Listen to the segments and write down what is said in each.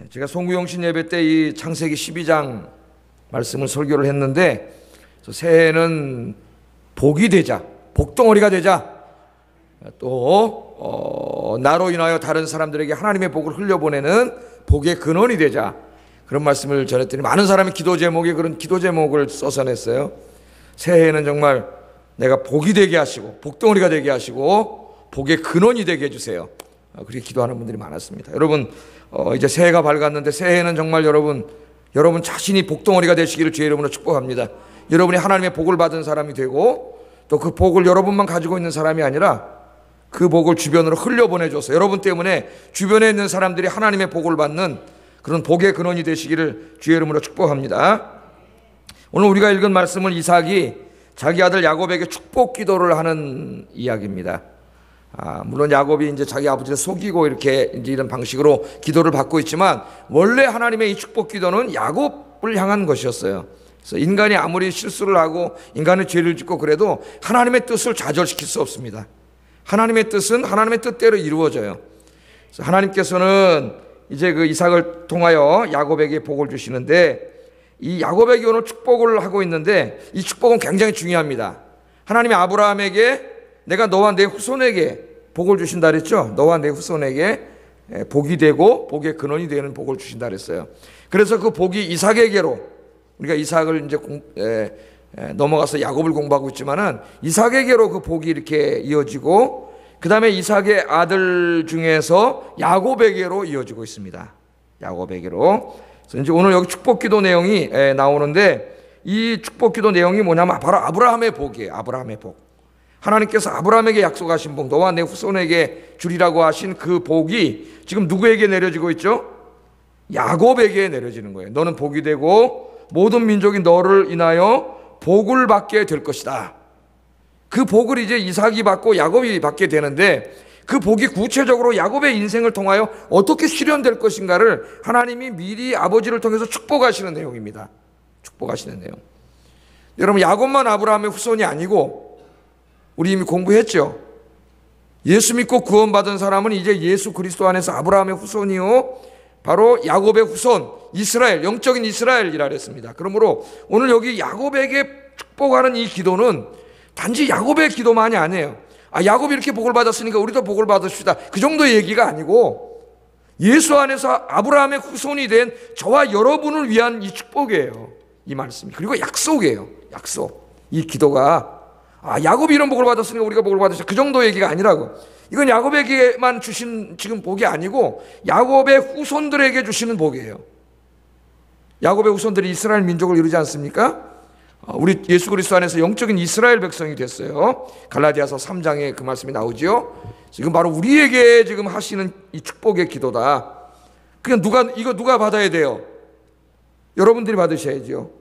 제가 송구영신 예배 때 이 창세기 12장 말씀을 설교를 했는데, 새해는 복이 되자, 복덩어리가 되자, 또 나로 인하여 다른 사람들에게 하나님의 복을 흘려보내는 복의 근원이 되자, 그런 말씀을 전했더니 많은 사람이 기도 제목에 그런 기도 제목을 써서 냈어요. 새해에는 정말 내가 복이 되게 하시고 복덩어리가 되게 하시고 복의 근원이 되게 해주세요. 그렇게 기도하는 분들이 많았습니다. 여러분, 이제 새해가 밝았는데 새해에는 정말 여러분 자신이 복덩어리가 되시기를 주의 이름으로 축복합니다. 여러분이 하나님의 복을 받은 사람이 되고, 또 그 복을 여러분만 가지고 있는 사람이 아니라 그 복을 주변으로 흘려보내줘서 여러분 때문에 주변에 있는 사람들이 하나님의 복을 받는 그런 복의 근원이 되시기를 주의 이름으로 축복합니다. 오늘 우리가 읽은 말씀은 이삭이 자기 아들 야곱에게 축복 기도를 하는 이야기입니다. 물론 야곱이 이제 자기 아버지를 속이고 이렇게 이제 이런 방식으로 기도를 받고 있지만, 원래 하나님의 이 축복 기도는 야곱을 향한 것이었어요. 그래서 인간이 아무리 실수를 하고 인간의 죄를 짓고 그래도 하나님의 뜻을 좌절시킬 수 없습니다. 하나님의 뜻은 하나님의 뜻대로 이루어져요. 그래서 하나님께서는 이제 그 이삭을 통하여 야곱에게 복을 주시는데, 이 야곱에게 오늘 축복을 하고 있는데 이 축복은 굉장히 중요합니다. 하나님이 아브라함에게 내가 너와 내 후손에게 복을 주신다 그랬죠. 너와 내 후손에게 복이 되고 복의 근원이 되는 복을 주신다 그랬어요. 그래서 그 복이 이삭에게로, 우리가 이삭을 이제 넘어가서 야곱을 공부하고 있지만은 이삭에게로 그 복이 이렇게 이어지고, 그 다음에 이삭의 아들 중에서 야곱에게로 이어지고 있습니다. 야곱에게로. 그래서 이제 오늘 여기 축복기도 내용이 나오는데, 이 축복기도 내용이 뭐냐면 바로 아브라함의 복이에요. 아브라함의 복. 하나님께서 아브라함에게 약속하신 복, 너와 내 후손에게 주리라고 하신 그 복이 지금 누구에게 내려지고 있죠? 야곱에게 내려지는 거예요. 너는 복이 되고 모든 민족이 너를 인하여 복을 받게 될 것이다. 그 복을 이제 이삭이 받고 야곱이 받게 되는데, 그 복이 구체적으로 야곱의 인생을 통하여 어떻게 실현될 것인가를 하나님이 미리 아버지를 통해서 축복하시는 내용입니다. 축복하시는 내용. 여러분, 야곱만 아브라함의 후손이 아니고, 우리 이미 공부했죠. 예수 믿고 구원받은 사람은 이제 예수 그리스도 안에서 아브라함의 후손이요, 바로 야곱의 후손, 이스라엘, 영적인 이스라엘이라 그랬습니다. 그러므로 오늘 여기 야곱에게 축복하는 이 기도는 단지 야곱의 기도만이 아니에요. 야곱이 이렇게 복을 받았으니까 우리도 복을 받읍시다, 그 정도의 얘기가 아니고, 예수 안에서 아브라함의 후손이 된 저와 여러분을 위한 이 축복이에요, 이 말씀이. 그리고 약속이에요. 약속. 이 기도가 야곱이 이런 복을 받았으니까 우리가 복을 받으시다, 그 정도 얘기가 아니라고. 이건 야곱에게만 주신 지금 복이 아니고 야곱의 후손들에게 주시는 복이에요. 야곱의 후손들이 이스라엘 민족을 이루지 않습니까? 우리 예수 그리스도 안에서 영적인 이스라엘 백성이 됐어요. 갈라디아서 3장에 그 말씀이 나오죠. 지금 바로 우리에게 지금 하시는 이 축복의 기도다. 그냥 이거 누가 받아야 돼요? 여러분들이 받으셔야죠.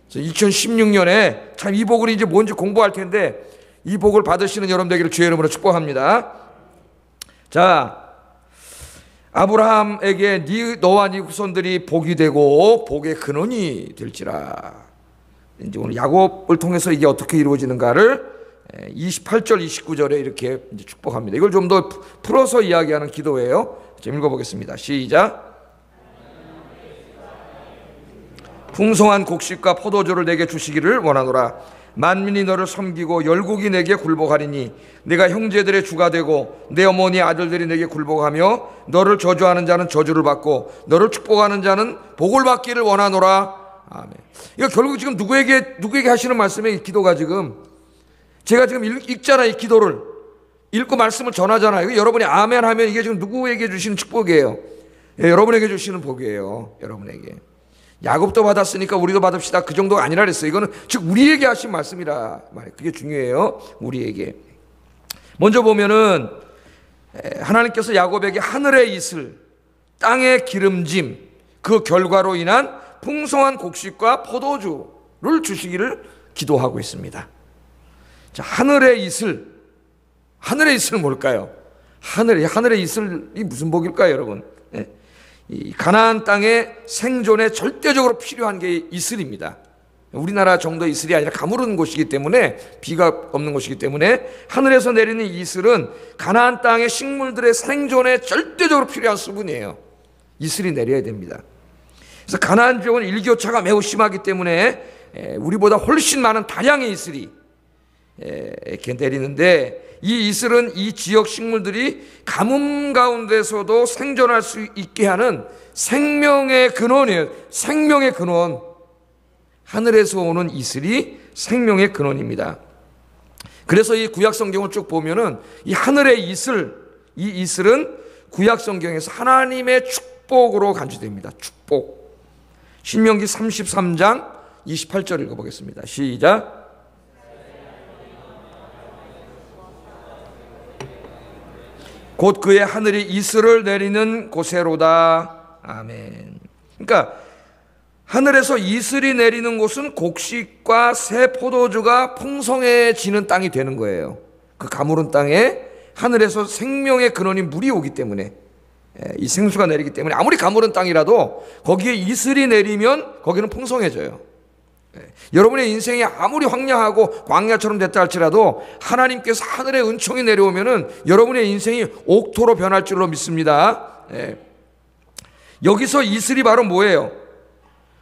2016년에 참 이 복을 이제 뭔지 공부할 텐데, 이 복을 받으시는 여러분 되기를 주의 이름으로 축복합니다. 자, 아브라함에게 너와 네 후손들이 복이 되고 복의 근원이 될지라. 이제 오늘 야곱을 통해서 이게 어떻게 이루어지는가를 28절 29절에 이렇게 이제 축복합니다. 이걸 좀 더 풀어서 이야기하는 기도예요. 좀 읽어보겠습니다. 시작. 풍성한 곡식과 포도주를 내게 주시기를 원하노라. 만민이 너를 섬기고 열국이 내게 굴복하리니 내가 형제들의 주가 되고 내 어머니 아들들이 내게 굴복하며, 너를 저주하는 자는 저주를 받고 너를 축복하는 자는 복을 받기를 원하노라. 아멘. 이거 결국 지금 누구에게 하시는 말씀이에요? 이 기도가 지금 제가 지금 읽잖아요. 이 기도를 읽고 말씀을 전하잖아요. 여러분이 아멘 하면 이게 지금 누구에게 주시는 축복이에요? 여러분에게 주시는 복이에요. 여러분에게. 야곱도 받았으니까 우리도 받읍시다, 그 정도가 아니라 그랬어요. 이거는 즉 우리에게 하신 말씀이라 말이에요. 그게 중요해요. 우리에게. 먼저 보면은 하나님께서 야곱에게 하늘의 이슬, 땅의 기름짐, 그 결과로 인한 풍성한 곡식과 포도주를 주시기를 기도하고 있습니다. 자, 하늘의 이슬. 하늘의 이슬은 뭘까요? 하늘의 이슬이 무슨 복일까요, 여러분? 이 가나안 땅의 생존에 절대적으로 필요한 게 이슬입니다. 우리나라 정도의 이슬이 아니라 가무른 곳이기 때문에, 비가 없는 곳이기 때문에 하늘에서 내리는 이슬은 가나안 땅의 식물들의 생존에 절대적으로 필요한 수분이에요. 이슬이 내려야 됩니다. 그래서 가나안 지역은 일교차가 매우 심하기 때문에 우리보다 훨씬 많은 다량의 이슬이 이렇게 내리는데, 이 이슬은 이 지역 식물들이 가뭄 가운데서도 생존할 수 있게 하는 생명의 근원이에요. 생명의 근원. 하늘에서 오는 이슬이 생명의 근원입니다. 그래서 이 구약 성경을 쭉 보면은 이 하늘의 이슬, 이 이슬은 구약 성경에서 하나님의 축복으로 간주됩니다. 축복. 신명기 33장 28절 읽어보겠습니다. 시작. 곧 그의 하늘이 이슬을 내리는 곳에로다. 아멘. 그러니까 하늘에서 이슬이 내리는 곳은 곡식과 새 포도주가 풍성해지는 땅이 되는 거예요. 그 가물은 땅에 하늘에서 생명의 근원인 물이 오기 때문에, 이 생수가 내리기 때문에 아무리 가물은 땅이라도 거기에 이슬이 내리면 거기는 풍성해져요. 여러분의 인생이 아무리 황량하고 광야처럼 됐다 할지라도 하나님께서 하늘의 은총이 내려오면은 여러분의 인생이 옥토로 변할 줄로 믿습니다. 여기서 이슬이 바로 뭐예요?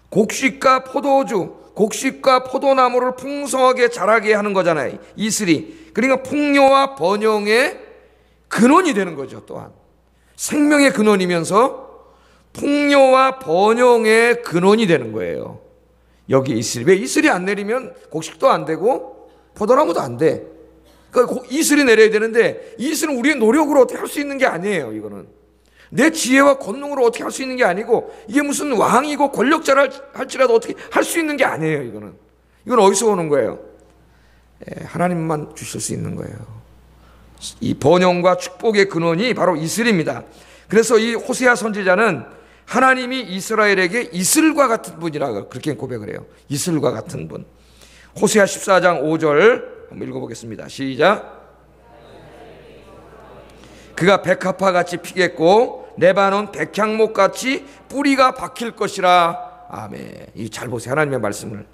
곡식과 포도주, 곡식과 포도나무를 풍성하게 자라게 하는 거잖아요. 이슬이. 그러니까 풍요와 번영의 근원이 되는 거죠. 또한 생명의 근원이면서 풍요와 번영의 근원이 되는 거예요. 여기 이슬이. 왜 이슬이 안 내리면 곡식도 안 되고 포도나무도 안 돼. 그러니까 이슬이 내려야 되는데, 이 이슬은 우리의 노력으로 어떻게 할 수 있는 게 아니에요. 이거는 내 지혜와 권능으로 어떻게 할 수 있는 게 아니고, 이게 무슨 왕이고 권력자라 할지라도 어떻게 할 수 있는 게 아니에요. 이건 어디서 오는 거예요? 하나님만 주실 수 있는 거예요. 이 번영과 축복의 근원이 바로 이슬입니다. 그래서 이 호세아 선지자는 하나님이 이스라엘에게 이슬과 같은 분이라고 그렇게 고백을 해요. 이슬과 같은 분. 호세아 14장 5절 한번 읽어보겠습니다. 시작. 그가 백합화같이 피겠고 레바논 백향목같이 뿌리가 박힐 것이라. 아멘. 잘 보세요. 하나님의 말씀을.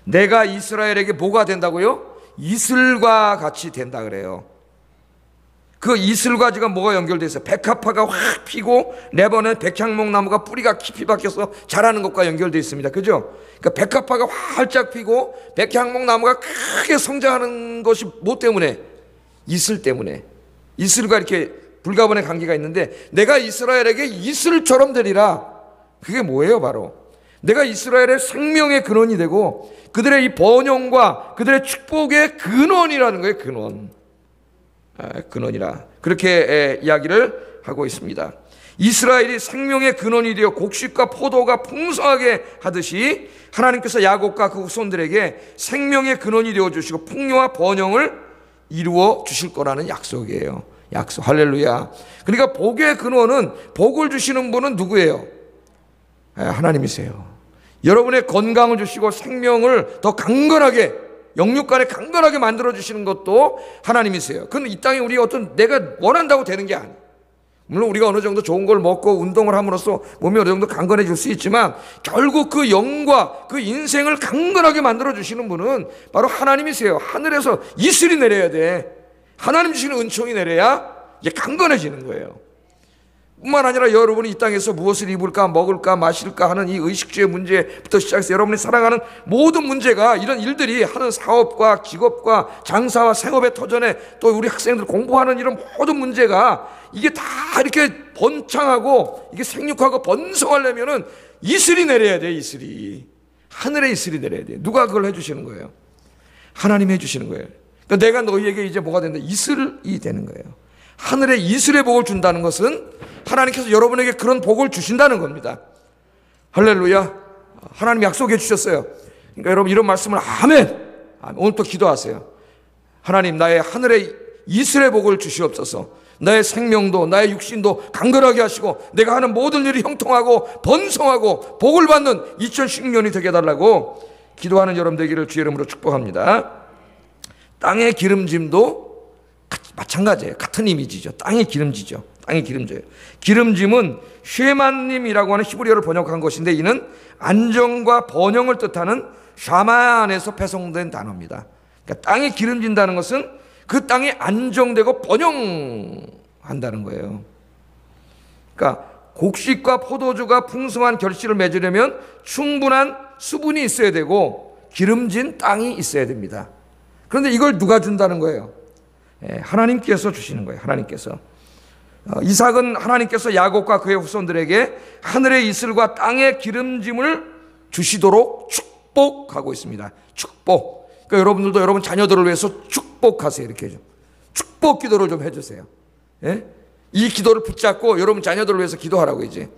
내가 이스라엘에게 뭐가 된다고요? 이슬과 같이 된다 그래요. 그 이슬과 지금 뭐가 연결되어 있어요? 백합화가 확 피고 레바논 백향목 나무가 뿌리가 깊이 박혀서 자라는 것과 연결되어 있습니다. 그죠? 그러니까 백합화가 활짝 피고 백향목 나무가 크게 성장하는 것이 뭐 때문에? 이슬 때문에. 이슬과 이렇게 불가분의 관계가 있는데, 내가 이스라엘에게 이슬처럼 되리라. 그게 뭐예요? 바로 내가 이스라엘의 생명의 근원이 되고 그들의 이 번영과 그들의 축복의 근원이라는 거예요. 근원이라 그렇게 이야기를 하고 있습니다. 이스라엘이 생명의 근원이 되어 곡식과 포도가 풍성하게 하듯이 하나님께서 야곱과 그 후손들에게 생명의 근원이 되어 주시고 풍요와 번영을 이루어 주실 거라는 약속이에요. 약속. 할렐루야. 그러니까 복의 근원은, 복을 주시는 분은 누구예요? 하나님이세요. 여러분의 건강을 주시고 생명을 더 강건하게, 영육간에 강건하게 만들어 주시는 것도 하나님이세요. 그건 이 땅에 우리가 어떤 내가 원한다고 되는 게 아니에요. 물론 우리가 어느 정도 좋은 걸 먹고 운동을 함으로써 몸이 어느 정도 강건해질 수 있지만, 결국 그 영과 그 인생을 강건하게 만들어 주시는 분은 바로 하나님이세요. 하늘에서 이슬이 내려야 돼. 하나님 주시는 은총이 내려야 이제 강건해지는 거예요. 뿐만 아니라 여러분이 이 땅에서 무엇을 입을까, 먹을까, 마실까 하는 이 의식주의 문제부터 시작해서 여러분이 살아가는 모든 문제가, 이런 일들이 하는 사업과 직업과 장사와 생업의 터전에 또 우리 학생들 공부하는 이런 모든 문제가 이게 다 이렇게 번창하고 이게 생육하고 번성하려면은 이슬이 내려야 돼. 이슬이. 하늘의 이슬이 내려야 돼. 누가 그걸 해주시는 거예요? 하나님이 해주시는 거예요. 그러니까 내가 너희에게 이제 뭐가 된다? 이슬이 되는 거예요. 하늘의 이슬의 복을 준다는 것은 하나님께서 여러분에게 그런 복을 주신다는 겁니다. 할렐루야. 하나님 약속해 주셨어요. 그러니까 여러분 이런 말씀을 아멘. 오늘 또 기도하세요. 하나님, 나의 하늘의 이슬의 복을 주시옵소서. 나의 생명도 나의 육신도 강건하게 하시고 내가 하는 모든 일이 형통하고 번성하고 복을 받는 2016년이 되게 해달라고 기도하는 여러분 되기를 주의 이름으로 축복합니다. 땅의 기름짐도 마찬가지예요. 같은 이미지죠. 땅이 기름지죠. 땅이 기름져요. 기름짐은 쉐만님이라고 하는 히브리어를 번역한 것인데, 이는 안정과 번영을 뜻하는 샤만에서 배송된 단어입니다. 그러니까 땅이 기름진다는 것은 그 땅이 안정되고 번영한다는 거예요. 그러니까 곡식과 포도주가 풍성한 결실을 맺으려면 충분한 수분이 있어야 되고 기름진 땅이 있어야 됩니다. 그런데 이걸 누가 준다는 거예요? 하나님께서 주시는 거예요. 하나님께서. 이삭은 하나님께서 야곱과 그의 후손들에게 하늘의 이슬과 땅의 기름짐을 주시도록 축복하고 있습니다. 축복. 그러니까 여러분들도 여러분 자녀들을 위해서 축복하세요. 이렇게 좀 축복 기도를 좀 해주세요. 예? 이 기도를 붙잡고 여러분 자녀들을 위해서 기도하라고. 이제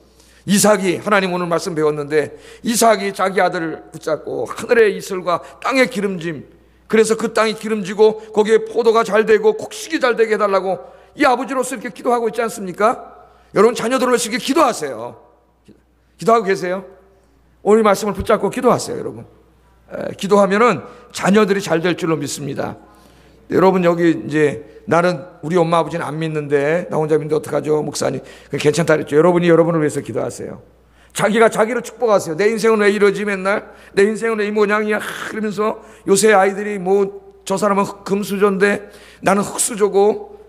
이삭이, 하나님 오늘 말씀 배웠는데, 이삭이 자기 아들을 붙잡고 하늘의 이슬과 땅의 기름짐, 그래서 그 땅이 기름지고 거기에 포도가 잘 되고 곡식이 잘 되게 해달라고 이 아버지로서 이렇게 기도하고 있지 않습니까? 여러분 자녀들을 위해서 이렇게 기도하세요. 기도하고 계세요? 오늘 말씀을 붙잡고 기도하세요. 여러분 기도하면은 자녀들이 잘 될 줄로 믿습니다. 여러분 여기 이제 나는 우리 엄마 아버지는 안 믿는데 나 혼자 믿는데 어떡하죠? 목사님 괜찮다 그랬죠. 여러분이 여러분을 위해서 기도하세요. 자기가 자기를 축복하세요. 내 인생은 왜 이러지 맨날? 내 인생은 왜 이 모양이야? 그러면서 요새 아이들이 뭐 저 사람은 금수저인데 나는 흙수저고,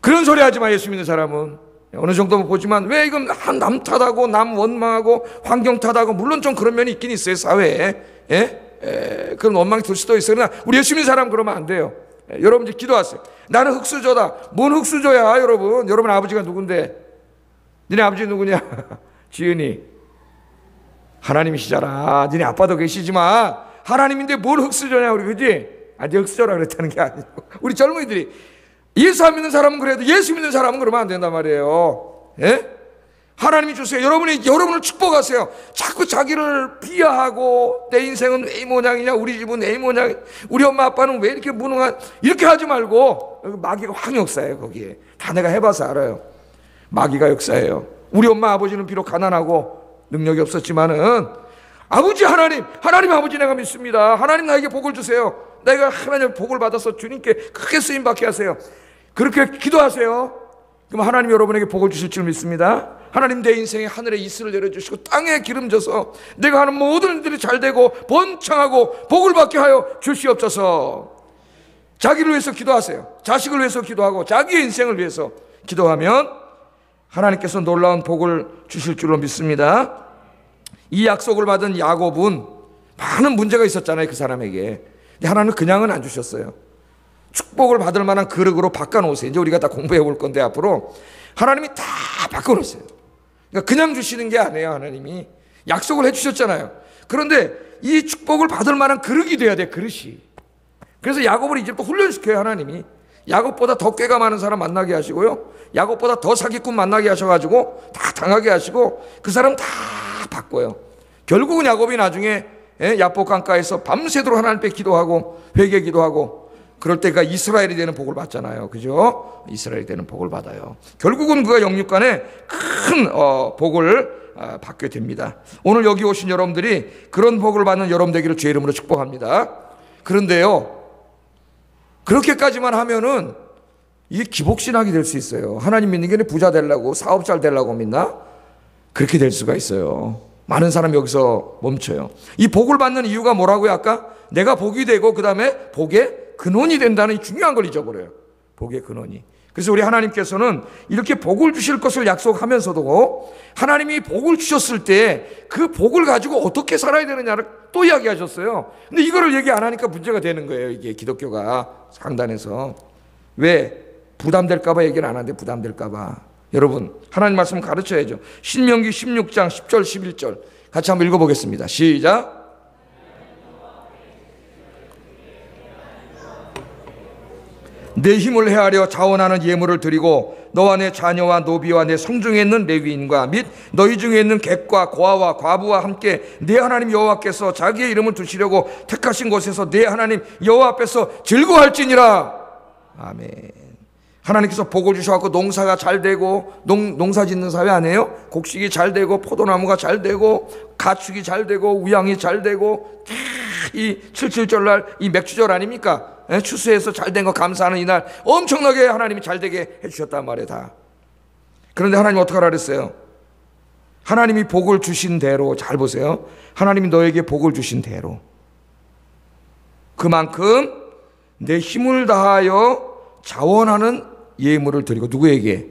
그런 소리 하지 마. 예수 믿는 사람은 어느 정도 보지만 왜 이건 남 탓하고 남 원망하고 환경 탓하고, 물론 좀 그런 면이 있긴 있어요 사회에. 그런 원망이 들 수도 있어요. 그러나 우리 예수 믿는 사람 그러면 안 돼요. 여러분 이제 기도하세요. 나는 흙수저다. 뭔 흙수저야 여러분? 여러분 아버지가 누군데? 니네 아버지 누구냐? 지은이 하나님이시잖아. 니네 아빠도 계시지만 하나님인데 뭘 흙수저냐 우리, 그지? 아니 흙수저라 그랬다는 게 아니고, 우리 젊은이들이 예수 안 믿는 사람은 그래도 예수 믿는 사람은 그러면 안 된단 말이에요. 예? 하나님이 주세요. 여러분을 축복하세요. 자꾸 자기를 비하하고 내 인생은 왜 이 모양이냐, 우리 집은 왜 이 모양, 우리 엄마 아빠는 왜 이렇게 무능한, 이렇게 하지 말고. 마귀가 황역사예요. 거기에 다 내가 해봐서 알아요. 마귀가 역사예요. 우리 엄마 아버지는 비록 가난하고 능력이 없었지만은 아버지 하나님 아버지 내가 믿습니다. 하나님 나에게 복을 주세요. 내가 하나님의 복을 받아서 주님께 크게 쓰임받게 하세요. 그렇게 기도하세요. 그럼 하나님 여러분에게 복을 주실 줄 믿습니다. 하나님 내 인생에 하늘의 이슬을 내려주시고 땅에 기름져서 내가 하는 모든 일들이 잘되고 번창하고 복을 받게 하여 주시옵소서. 자기를 위해서 기도하세요. 자식을 위해서 기도하고 자기의 인생을 위해서 기도하면 하나님께서 놀라운 복을 주실 줄로 믿습니다. 이 약속을 받은 야곱은 많은 문제가 있었잖아요. 그 사람에게. 근데 하나님은 그냥은 안 주셨어요. 축복을 받을 만한 그릇으로 바꿔놓으세요. 이제 우리가 다 공부해 볼 건데 앞으로 하나님이 다 바꿔놓으세요. 그러니까 그냥 주시는 게 아니에요. 하나님이 약속을 해주셨잖아요. 그런데 이 축복을 받을 만한 그릇이 돼야 돼. 그릇이. 그래서 야곱을 이제부터 훈련시켜요. 하나님이. 야곱보다 더 꾀가 많은 사람 만나게 하시고요, 야곱보다 더 사기꾼 만나게 하셔가지고 다 당하게 하시고 그 사람 다 바꿔요. 결국은 야곱이 나중에 야복 강가에서 밤새도록 하나님께 기도하고 회개 기도하고 그럴 때가 이스라엘이 되는 복을 받잖아요. 그죠? 이스라엘이 되는 복을 받아요. 결국은 그가 영육간에 큰 복을 받게 됩니다. 오늘 여기 오신 여러분들이 그런 복을 받는 여러분 되기를 주의 이름으로 축복합니다. 그런데요, 그렇게까지만 하면은 이게 기복신학이 될 수 있어요. 하나님 믿는 게 부자 되려고, 사업 잘 되려고 믿나? 그렇게 될 수가 있어요. 많은 사람이 여기서 멈춰요. 이 복을 받는 이유가 뭐라고요? 아까 내가 복이 되고 그 다음에 복의 근원이 된다는 이 중요한 걸 잊어버려요. 복의 근원이. 그래서 우리 하나님께서는 이렇게 복을 주실 것을 약속하면서도 하나님이 복을 주셨을 때 그 복을 가지고 어떻게 살아야 되느냐를 또 이야기하셨어요. 근데 이거를 얘기 안 하니까 문제가 되는 거예요. 이게 기독교가 상단에서. 왜? 부담될까봐 얘기를 안 하는데, 부담될까봐. 여러분 하나님 말씀 가르쳐야죠. 신명기 16장 10절 11절 같이 한번 읽어보겠습니다. 시작. 내 힘을 헤아려 자원하는 예물을 드리고 너와 내 자녀와 노비와 내 성중에 있는 레위인과 및 너희 중에 있는 객과 고아와 과부와 함께 내 하나님 여호와께서 자기의 이름을 두시려고 택하신 곳에서 내 하나님 여호와 앞에서 즐거워할지니라. 아멘. 하나님께서 복을 주셔서 농사가 잘 되고, 농사 짓는 사회 아니에요? 곡식이 잘 되고 포도나무가 잘 되고 가축이 잘 되고 우양이 잘 되고, 이 77절날 이 맥주절 아닙니까? 추수해서 잘 된 거 감사하는 이날 엄청나게 하나님이 잘 되게 해주셨단 말이에요. 다. 그런데 하나님 어떻게 하라 그랬어요? 하나님이 복을 주신 대로, 잘 보세요, 하나님이 너에게 복을 주신 대로 그만큼 내 힘을 다하여 자원하는 예물을 드리고, 누구에게?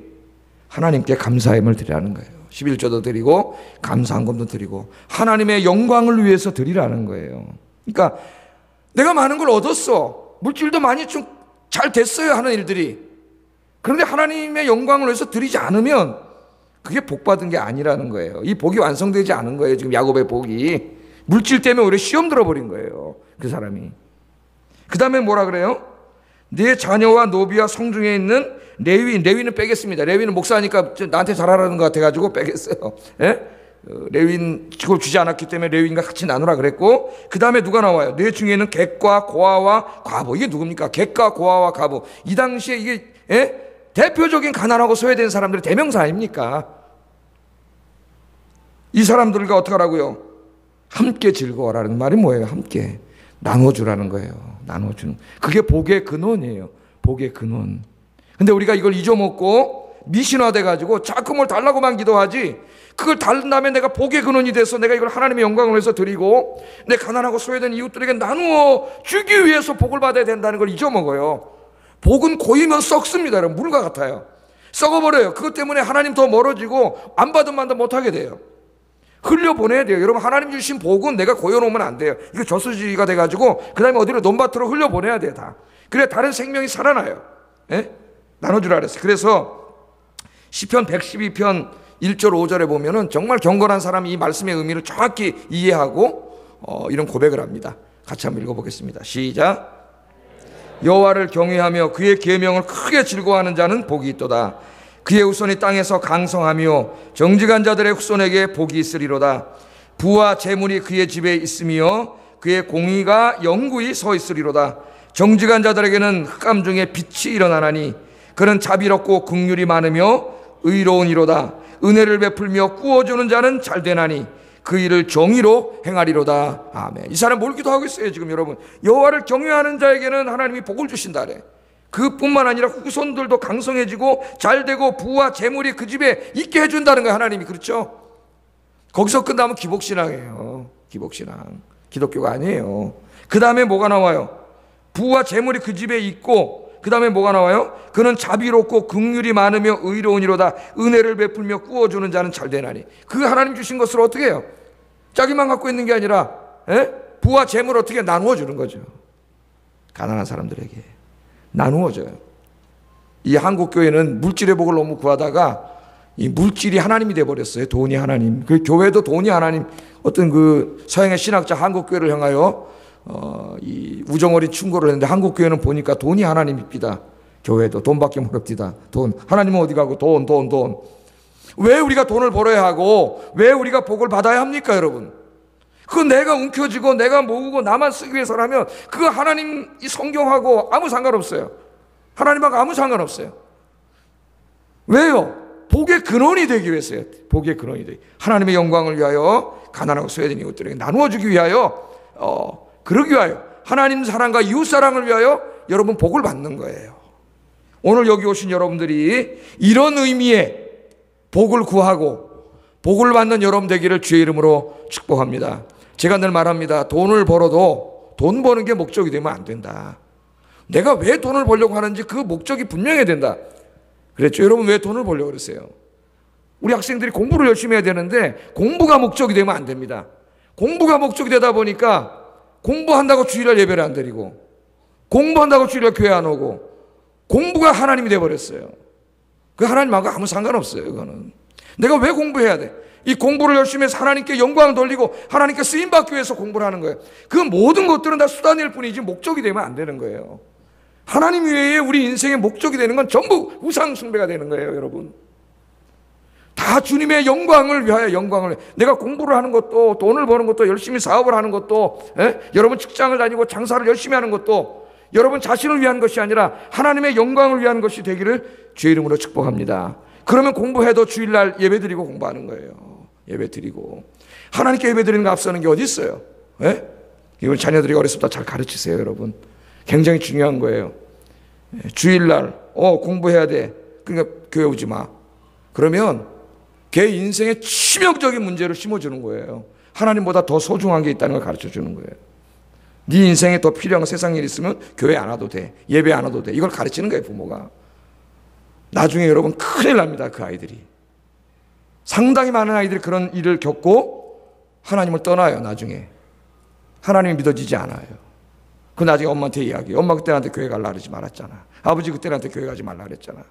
하나님께 감사함을 드리라는 거예요. 11조도 드리고 감사한금도 드리고 하나님의 영광을 위해서 드리라는 거예요. 그러니까 내가 많은 걸 얻었어, 물질도 많이 좀 잘 됐어요 하는 일들이, 그런데 하나님의 영광을 위해서 드리지 않으면 그게 복 받은 게 아니라는 거예요. 이 복이 완성되지 않은 거예요. 지금 야곱의 복이 물질 때문에 오히려 시험 들어버린 거예요, 그 사람이. 그 다음에 뭐라 그래요? 내 자녀와 노비와 성중에 있는 레위는 빼겠습니다. 레위는 목사니까 나한테 잘하라는 것 같아가지고 빼겠어요. 예? 레위인 그걸 주지 않았기 때문에 레위인과 같이 나누라 그랬고, 그 다음에 누가 나와요? 내 중에는 객과 고아와 과부. 이게 누굽니까? 객과 고아와 과부. 이 당시에 이게 대표적인 가난하고 소외된 사람들의 대명사 아닙니까? 이 사람들과 어떻게 하라고요? 함께 즐거워라는 말이 뭐예요? 함께 나눠주라는 거예요. 나눠주는, 그게 복의 근원이에요. 복의 근원. 근데 우리가 이걸 잊어먹고 미신화돼 가지고 자꾸 뭘 달라고만 기도하지, 그걸 달른 다음에 내가 복의 근원이 돼서 내가 이걸 하나님의 영광을 위해서 드리고 내 가난하고 소외된 이웃들에게 나누어 주기 위해서 복을 받아야 된다는 걸 잊어먹어요. 복은 고이면 썩습니다. 여러분, 물과 같아요. 썩어버려요. 그것 때문에 하나님 더 멀어지고 안 받으면 만도 못하게 돼요. 흘려보내야 돼요. 여러분, 하나님 주신 복은 내가 고여놓으면 안 돼요. 이거 저수지가 돼가지고 그 다음에 어디로 논밭으로 흘려보내야 돼요. 다. 그래야 다른 생명이 살아나요. 예? 나눠주라 그랬어요. 그래서 시편 112편 1절 5절에 보면은 정말 경건한 사람이 이 말씀의 의미를 정확히 이해하고 이런 고백을 합니다. 같이 한번 읽어보겠습니다. 시작. 여호와를 경외하며 그의 계명을 크게 즐거워하는 자는 복이 있도다. 그의 후손이 땅에서 강성하며 정직한 자들의 후손에게 복이 있으리로다. 부와 재물이 그의 집에 있으며 그의 공의가 영구히 서 있으리로다. 정직한 자들에게는 흑암 중에 빛이 일어나나니 그는 자비롭고 긍휼이 많으며 의로우니로다. 은혜를 베풀며 꾸어주는 자는 잘되나니 그 일을 정의로 행하리로다. 아멘. 이 사람 뭘 기도하고 있어요 지금 여러분? 여호와를 경외하는 자에게는 하나님이 복을 주신다래. 그뿐만 아니라 후손들도 강성해지고 잘되고 부와 재물이 그 집에 있게 해준다는 거예요, 하나님이. 그렇죠? 거기서 끝나면 기복신앙이에요. 기복신앙. 기독교가 아니에요. 그 다음에 뭐가 나와요? 부와 재물이 그 집에 있고, 그 다음에 뭐가 나와요? 그는 자비롭고 긍휼이 많으며 의로우니로다. 은혜를 베풀며 꾸어주는 자는 잘되나니. 그 하나님 주신 것을 어떻게 해요? 자기만 갖고 있는 게 아니라 부와 재물을 어떻게 나누어 주는 거죠. 가난한 사람들에게 나누어져요. 이 한국교회는 물질의 복을 너무 구하다가 이 물질이 하나님이 돼버렸어요. 돈이 하나님. 그 교회도 돈이 하나님. 어떤 그 서양의 신학자 한국교회를 향하여 이 우정어린 충고를 했는데, 한국교회는 보니까 돈이 하나님입니다. 교회도 돈밖에 모릅니다. 돈. 하나님은 어디 가고 돈. 왜 우리가 돈을 벌어야 하고 왜 우리가 복을 받아야 합니까, 여러분? 그거 내가 움켜쥐고 내가 모으고 나만 쓰기 위해서라면 그거 하나님 이 성경하고 아무 상관없어요. 하나님하고 아무 상관없어요. 왜요? 복의 근원이 되기 위해서요. 복의 근원이 되기. 하나님의 영광을 위하여 가난하고 소외된 이웃들에게 나누어주기 위하여 그러기 위하여 하나님 사랑과 이웃 사랑을 위하여 여러분 복을 받는 거예요. 오늘 여기 오신 여러분들이 이런 의미의 복을 구하고 복을 받는 여러분 되기를 주의 이름으로 축복합니다. 제가 늘 말합니다. 돈을 벌어도 돈 버는 게 목적이 되면 안 된다. 내가 왜 돈을 벌려고 하는지 그 목적이 분명해야 된다. 그랬죠. 여러분, 왜 돈을 벌려고 그러세요? 우리 학생들이 공부를 열심히 해야 되는데 공부가 목적이 되면 안 됩니다. 공부가 목적이 되다 보니까 공부한다고 주일날 예배를 안 드리고, 공부한다고 주일날 교회 안 오고, 공부가 하나님이 돼버렸어요. 그 하나님하고 아무 상관없어요. 그거는 내가 왜 공부해야 돼? 이 공부를 열심히 해서 하나님께 영광을 돌리고 하나님께 쓰임받기 위해서 공부를 하는 거예요. 그 모든 것들은 다 수단일 뿐이지 목적이 되면 안 되는 거예요. 하나님 외에 우리 인생의 목적이 되는 건 전부 우상 숭배가 되는 거예요, 여러분. 다 주님의 영광을 위하여 영광을. 내가 공부를 하는 것도, 돈을 버는 것도, 열심히 사업을 하는 것도, 여러분 직장을 다니고 장사를 열심히 하는 것도 여러분 자신을 위한 것이 아니라 하나님의 영광을 위한 것이 되기를 주의 이름으로 축복합니다. 그러면 공부해도 주일날 예배드리고 공부하는 거예요. 예배드리고. 하나님께 예배드리는 거 앞서는 게 어디 있어요? 이걸 자녀들이 어렸을 때 잘 가르치세요, 여러분. 굉장히 중요한 거예요. 주일날 공부해야 돼. 그러니까 교회 오지 마. 그러면 걔 인생에 치명적인 문제를 심어주는 거예요. 하나님보다 더 소중한 게 있다는 걸 가르쳐주는 거예요. 네 인생에 더 필요한 세상 일 있으면 교회 안 와도 돼. 예배 안 와도 돼. 이걸 가르치는 거예요, 부모가. 나중에 여러분 큰일 납니다, 그 아이들이. 상당히 많은 아이들이 그런 일을 겪고 하나님을 떠나요. 나중에 하나님이 믿어지지 않아요. 그 나중에 엄마한테 이야기해요. 엄마 그때 나한테 교회 갈라 그러지 말았잖아. 아버지 그때 나한테 교회 가지 말라 그랬잖아.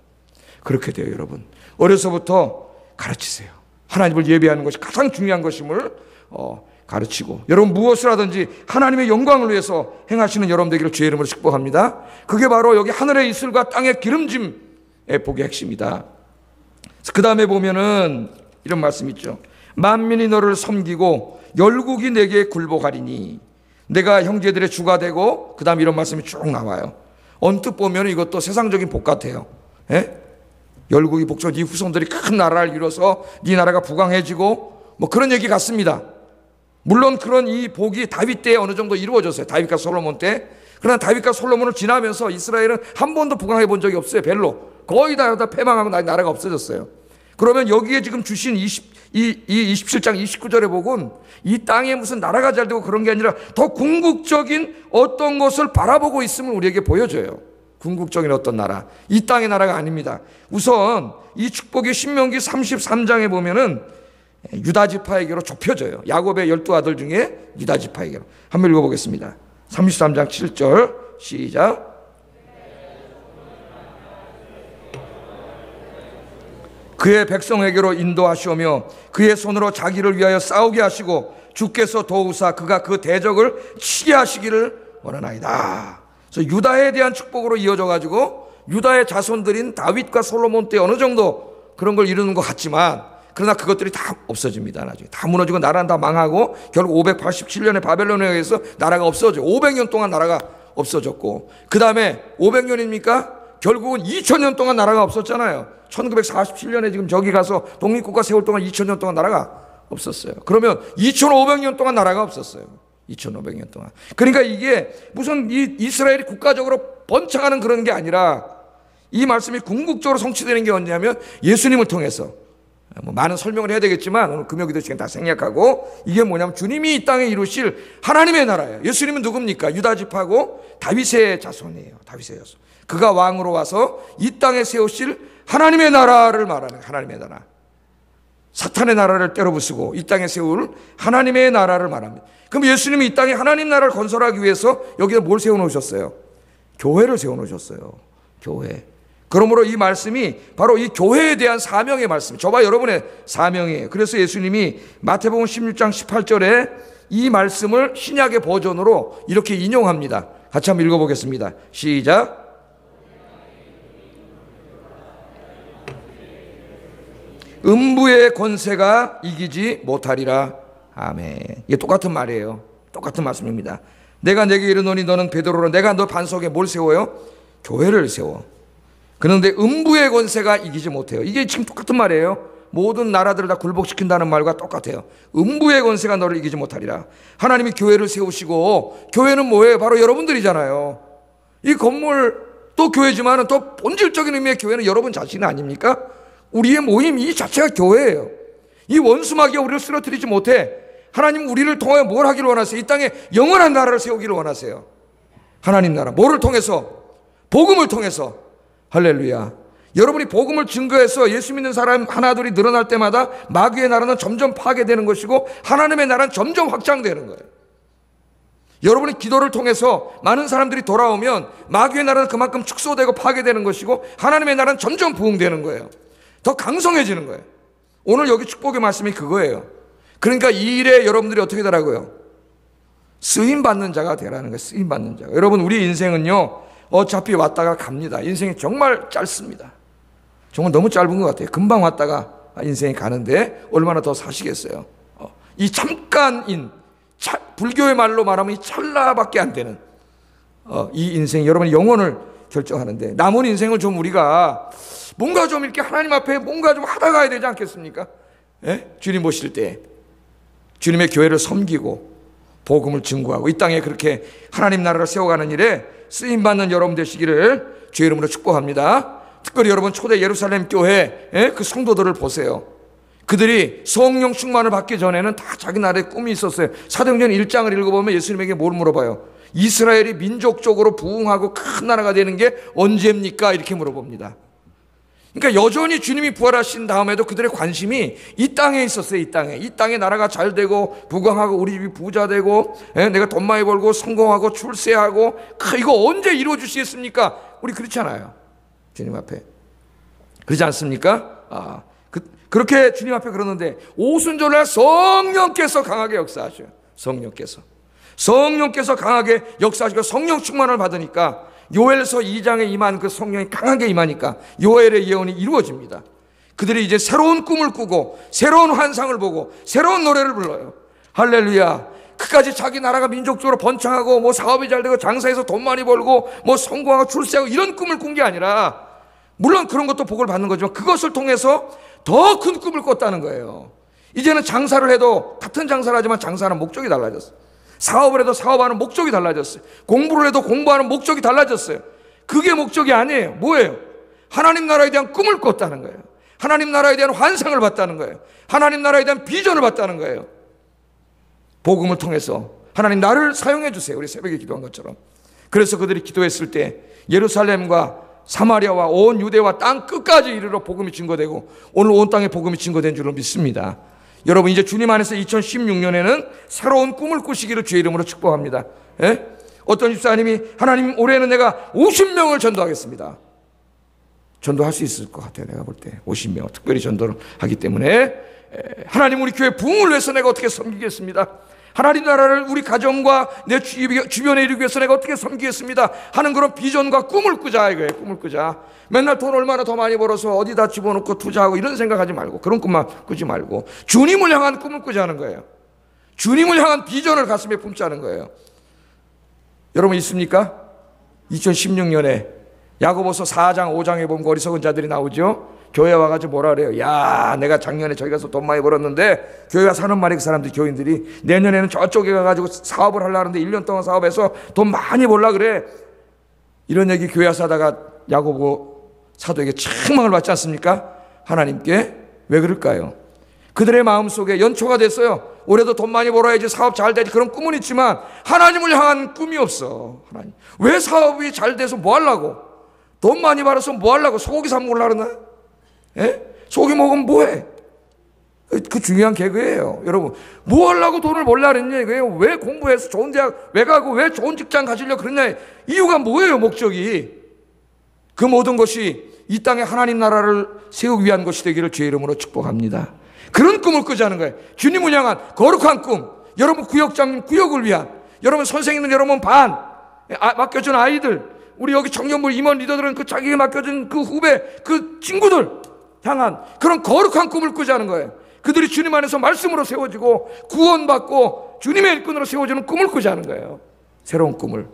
그렇게 돼요. 여러분, 어려서부터 가르치세요. 하나님을 예배하는 것이 가장 중요한 것임을 가르치고, 여러분 무엇을 하든지 하나님의 영광을 위해서 행하시는 여러분 되기를 주의 이름으로 축복합니다. 그게 바로 여기 하늘의 이슬과 땅의 기름짐의 복의 핵심이다. 그 다음에 보면은 이런 말씀 있죠. 만민이 너를 섬기고 열국이 내게 굴복하리니 내가 형제들의 주가 되고, 그 다음에 이런 말씀이 쭉 나와요. 언뜻 보면 이것도 세상적인 복 같아요. 예? 열국이 복종, 네 후손들이 큰 나라를 이뤄서 네 나라가 부강해지고 뭐 그런 얘기 같습니다. 물론 그런 이 복이 다윗 때에 어느 정도 이루어졌어요. 다윗과 솔로몬 때. 그러나 다윗과 솔로몬을 지나면서 이스라엘은 한 번도 부강해 본 적이 없어요. 별로. 거의 다 패망하고 나라가 없어졌어요. 그러면 여기에 지금 주신 27장 29절의 복은 이 땅에 무슨 나라가 잘 되고 그런 게 아니라 더 궁극적인 어떤 것을 바라보고 있음을 우리에게 보여줘요. 궁극적인 어떤 나라, 이 땅의 나라가 아닙니다. 우선 이 축복이 신명기 33장에 보면은 유다 지파에게로 좁혀져요. 야곱의 12아들 중에 유다 지파에게로. 한번 읽어보겠습니다. 33장 7절 시작. 그의 백성에게로 인도하시오며 그의 손으로 자기를 위하여 싸우게 하시고 주께서 도우사 그가 그 대적을 치게 하시기를 원하나이다. 그래서 유다에 대한 축복으로 이어져 가지고 유다의 자손들인 다윗과 솔로몬 때 어느 정도 그런 걸 이루는 것 같지만, 그러나 그것들이 다 없어집니다. 나중에 다 무너지고 나라는 다 망하고 결국 587년에 바벨론에 의해서 나라가 없어져 500년 동안 나라가 없어졌고, 그 다음에 500년입니까? 결국은 2000년 동안 나라가 없었잖아요. 1947년에 지금 저기 가서 독립국가 세울 동안 2000년 동안 나라가 없었어요. 그러면 2500년 동안 나라가 없었어요. 2500년 동안. 그러니까 이게 무슨 이스라엘이 국가적으로 번창하는 그런 게 아니라 이 말씀이 궁극적으로 성취되는 게 언제냐면 예수님을 통해서. 뭐 많은 설명을 해야 되겠지만 오늘 금요기도 시간 다 생략하고, 이게 뭐냐면 주님이 이 땅에 이루실 하나님의 나라예요. 예수님은 누굽니까? 유다 지파고 다윗의 자손이에요. 다윗의 자손. 그가 왕으로 와서 이 땅에 세우실 하나님의 나라를 말하는, 하나님의 나라. 사탄의 나라를 때려부수고 이 땅에 세울 하나님의 나라를 말합니다. 그럼 예수님이 이 땅에 하나님 나라를 건설하기 위해서 여기에 뭘 세워놓으셨어요? 교회를 세워놓으셨어요. 교회. 그러므로 이 말씀이 바로 이 교회에 대한 사명의 말씀, 저와 여러분의 사명이에요. 그래서 예수님이 마태복음 16장 18절에 이 말씀을 신약의 버전으로 이렇게 인용합니다. 같이 한번 읽어보겠습니다. 시작. 음부의 권세가 이기지 못하리라. 아멘. 이게 똑같은 말이에요. 똑같은 말씀입니다. 내가 내게 이르노니 너는 베드로라. 내가 너 반석에 뭘 세워요? 교회를 세워. 그런데 음부의 권세가 이기지 못해요. 이게 지금 똑같은 말이에요. 모든 나라들을 다 굴복시킨다는 말과 똑같아요. 음부의 권세가 너를 이기지 못하리라. 하나님이 교회를 세우시고, 교회는 뭐예요? 바로 여러분들이잖아요. 이 건물 또 교회지만 또 본질적인 의미의 교회는 여러분 자신 아닙니까? 우리의 모임 이 자체가 교회예요. 이 원수마귀가 우리를 쓰러뜨리지 못해. 하나님 우리를 통하여 뭘 하기를 원하세요? 이 땅에 영원한 나라를 세우기를 원하세요. 하나님 나라. 뭐를 통해서? 복음을 통해서. 할렐루야. 여러분이 복음을 증거해서 예수 믿는 사람 하나둘이 늘어날 때마다 마귀의 나라는 점점 파괴되는 것이고 하나님의 나라는 점점 확장되는 거예요. 여러분이 기도를 통해서 많은 사람들이 돌아오면 마귀의 나라는 그만큼 축소되고 파괴되는 것이고 하나님의 나라는 점점 부흥되는 거예요. 더 강성해지는 거예요. 오늘 여기 축복의 말씀이 그거예요. 그러니까 이 일에 여러분들이 어떻게 되라고요? 쓰임받는 자가 되라는 거예요. 쓰임받는 자가. 여러분 우리 인생은요 어차피 왔다가 갑니다. 인생이 정말 짧습니다. 정말 너무 짧은 것 같아요. 금방 왔다가 인생이 가는데 얼마나 더 사시겠어요. 이 잠깐인, 불교의 말로 말하면 이 찰나밖에 안 되는 이 인생, 여러분의 영혼을 결정하는데 남은 인생을 좀 우리가 뭔가 좀 이렇게 하나님 앞에 뭔가 좀 하다 가야 되지 않겠습니까? 예? 주님 모실 때 주님의 교회를 섬기고 복음을 증거하고 이 땅에 그렇게 하나님 나라를 세워가는 일에 쓰임받는 여러분 되시기를 주의 이름으로 축복합니다. 특별히 여러분 초대 예루살렘 교회 그 성도들을 보세요. 그들이 성령 충만을 받기 전에는 다 자기 나라의 꿈이 있었어요. 사도행전 1장을 읽어보면 예수님에게 뭘 물어봐요? 이스라엘이 민족적으로 부흥하고 큰 나라가 되는 게 언제입니까? 이렇게 물어봅니다. 그러니까 여전히 주님이 부활하신 다음에도 그들의 관심이 이 땅에 있었어요. 이 땅에 나라가 잘 되고 부강하고 우리 집이 부자 되고 내가 돈 많이 벌고 성공하고 출세하고 이거 언제 이루어 주시겠습니까? 우리 그렇지 않아요. 주님 앞에 그러지 않습니까? 그렇게 주님 앞에 그러는데 오순절날 성령께서 강하게 역사하셔요. 성령께서 강하게 역사하시고 성령 충만을 받으니까 요엘서 2장에 임한 그 성령이 강하게 임하니까 요엘의 예언이 이루어집니다. 그들이 이제 새로운 꿈을 꾸고 새로운 환상을 보고 새로운 노래를 불러요. 할렐루야. 그까지 자기 나라가 민족적으로 번창하고 뭐 사업이 잘 되고 장사해서 돈 많이 벌고 뭐 성공하고 출세하고 이런 꿈을 꾼 게 아니라, 물론 그런 것도 복을 받는 거지만 그것을 통해서 더 큰 꿈을 꿨다는 거예요. 이제는 장사를 해도 같은 장사를 하지만 장사하는 목적이 달라졌어요. 사업을 해도 사업하는 목적이 달라졌어요. 공부를 해도 공부하는 목적이 달라졌어요. 그게 목적이 아니에요. 뭐예요? 하나님 나라에 대한 꿈을 꿨다는 거예요. 하나님 나라에 대한 환상을 봤다는 거예요. 하나님 나라에 대한 비전을 봤다는 거예요. 복음을 통해서 하나님 나를 사용해 주세요. 우리 새벽에 기도한 것처럼. 그래서 그들이 기도했을 때 예루살렘과 사마리아와 온 유대와 땅 끝까지 이르러 복음이 증거되고 오늘 온 땅에 복음이 증거된 줄로 믿습니다. 여러분, 이제 주님 안에서 2016년에는 새로운 꿈을 꾸시기를 주의 이름으로 축복합니다. 어떤 집사님이 하나님 올해는 내가 50명을 전도하겠습니다. 전도할 수 있을 것 같아요. 내가 볼 때 50명 특별히 전도를 하기 때문에 하나님 우리 교회 부흥을 위해서 내가 어떻게 섬기겠습니다. 하나님 나라를 우리 가정과 내 주변에 이루기 위해서 내가 어떻게 섬기겠습니다 하는 그런 비전과 꿈을 꾸자 이거예요. 꿈을 꾸자. 맨날 돈 얼마나 더 많이 벌어서 어디다 집어넣고 투자하고 이런 생각하지 말고, 그런 꿈만 꾸지 말고 주님을 향한 꿈을 꾸자는 거예요. 주님을 향한 비전을 가슴에 품자는 거예요. 여러분 있습니까? 2016년에 야고보서 4장 5장에 보면 어리석은 자들이 나오죠. 교회 와가지고 뭐라 그래요? 야, 내가 작년에 저기 가서 돈 많이 벌었는데, 교회 와서 하는 말이 그 사람들 교인들이 내년에는 저쪽에 가가지고 사업을 하려고 하는데 1년 동안 사업해서 돈 많이 벌라 그래. 이런 얘기 교회 와서 하다가 야고보 사도에게 책망을 받지 않습니까? 하나님께. 왜 그럴까요? 그들의 마음속에 연초가 됐어요. 올해도 돈 많이 벌어야지, 사업 잘 되지, 그런 꿈은 있지만 하나님을 향한 꿈이 없어. 하나님, 왜 사업이 잘 돼서 뭐 하려고? 돈 많이 벌어서 뭐 하려고? 소고기 사 먹으려고 그러나? 소고기 먹으면 뭐해? 그 중요한 개그예요. 여러분, 뭐 하려고 돈을 벌려고 그랬냐 이거예요. 왜 공부해서 좋은 대학 왜 가고 왜 좋은 직장 가지려고 그랬냐. 이유가 뭐예요? 목적이. 그 모든 것이 이 땅에 하나님 나라를 세우기 위한 것이 되기를 주의 이름으로 축복합니다. 그런 꿈을 꾸자는 거예요. 주님을 향한 거룩한 꿈. 여러분 구역장님 구역을 위한, 여러분 선생님들, 여러분 반 맡겨준 아이들, 우리 여기 청년부 임원 리더들은 그 자기에게 맡겨준 그 후배, 그 친구들 향한 그런 거룩한 꿈을 꾸자는 거예요. 그들이 주님 안에서 말씀으로 세워지고 구원받고 주님의 일꾼으로 세워지는 꿈을 꾸자는 거예요. 새로운 꿈을.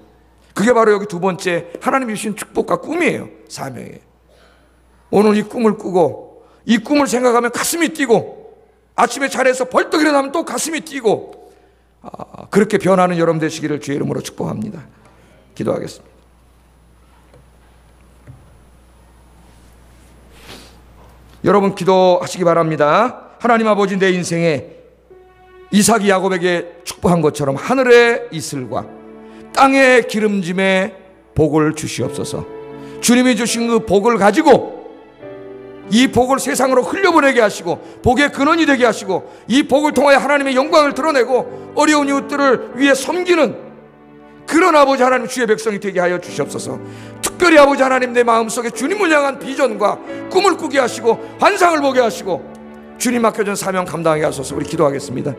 그게 바로 여기 두 번째 하나님이 주신 축복과 꿈이에요. 사명이에요. 오늘 이 꿈을 꾸고 이 꿈을 생각하면 가슴이 뛰고, 아침에 자리에서 벌떡 일어나면 또 가슴이 뛰고, 그렇게 변하는 여러분 되시기를 주의 이름으로 축복합니다. 기도하겠습니다. 여러분 기도하시기 바랍니다. 하나님 아버지, 내 인생에 이삭이 야곱에게 축복한 것처럼 하늘의 이슬과 땅의 기름짐에 복을 주시옵소서. 주님이 주신 그 복을 가지고 이 복을 세상으로 흘려보내게 하시고 복의 근원이 되게 하시고 이 복을 통하여 하나님의 영광을 드러내고 어려운 이웃들을 위해 섬기는 그런 아버지 하나님 주의 백성이 되게 하여 주시옵소서. 특별히 아버지 하나님, 내 마음속에 주님을 향한 비전과 꿈을 꾸게 하시고 환상을 보게 하시고 주님 맡겨준 사명 감당하게 하소서. 우리 기도하겠습니다.